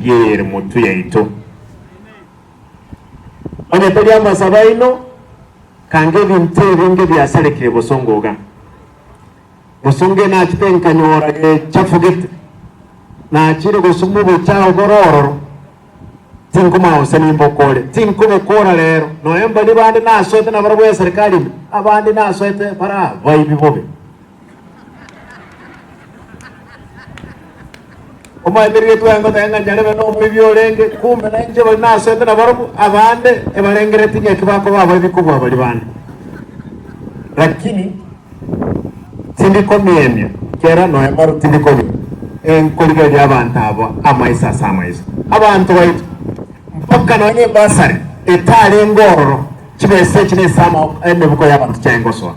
yere mutu yaito onye tali amasaba ino kange binte binge byaserekire bosongoga bosonge na kitenkanyora chafugite na chire gosumubo chao gororo tinkuma usani mbokole tinkube kora lero noemba ni bandi nasoete na barabo ya serikali abandi nasoete para vaibi bobe oma ebirige twango tanga nyale no mwibyolenge kumbe na nje bali nasoete na barabo abande ebalengere tinye kibako babo bikubwa bali bandi lakini tindiko miemya kera noemba tindiko enkoliga ya abantu abo amaisa samaisa abantu baitu mpaka nonye basari etale ngororo kibese kine sama ene buko y'abantu cyangoswa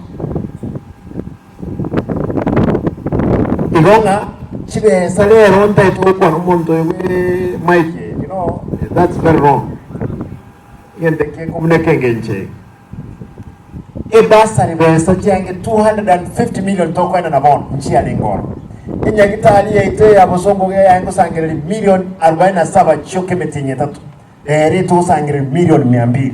igonga kibese lero ntaito kwa n'umuntu we Mike, you know that's very wrong yende ke komuneke ngenje basari bese cyange 250 million tokwenda na bon nchi ya ngoro inyagitali yaite ya bosongo yango sangere million 47 choke metinye tatu reto sangere million 200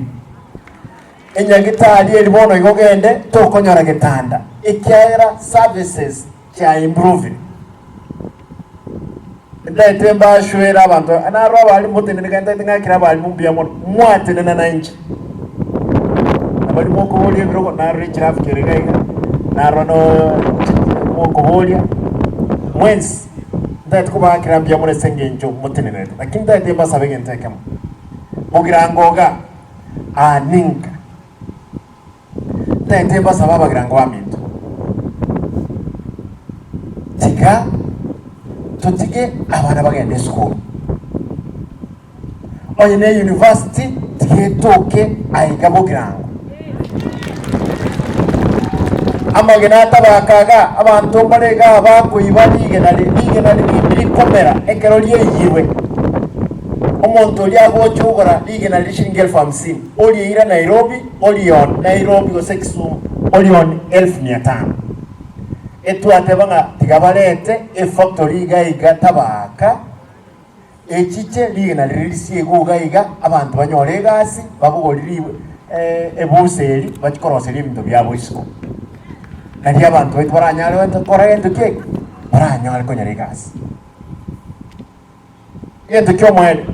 inyagitali elibono igogende tokonyora gitanda ikiera services kya improving ndaite mbashwera abantu anaro abali mutene nganda ngakira abali mumbiya mo mwatene na nanchi abali moko boli biro na reach rafike gaiga na rono moko boli Mwens, ndati kuba kirambya muri sengenjo mutenene lakini ndati basabe ngentekamo mugirangoga ninka ndati basaba bagirango baminto tika tutige abana bagende school oyene university tige toke ayiga mugirango amagena tabakaga abantu barega bakuyiba ligena likomera ekero lyeyiwe omuntu lyabo cyugora ligena lishinge 1050 oli ira Nairobi Nairobi go Kisumu on 1500 etwate banga tigabalete factory gaiga tabaka ekiche ligena lirisiye gugaiga abantu banyore gasi babugoliriwe ebuseri bakikorosera ibintu byabo isiko kandi abantu bait baranyale wente korende keke baranyale konyere gasi yende kyo mwene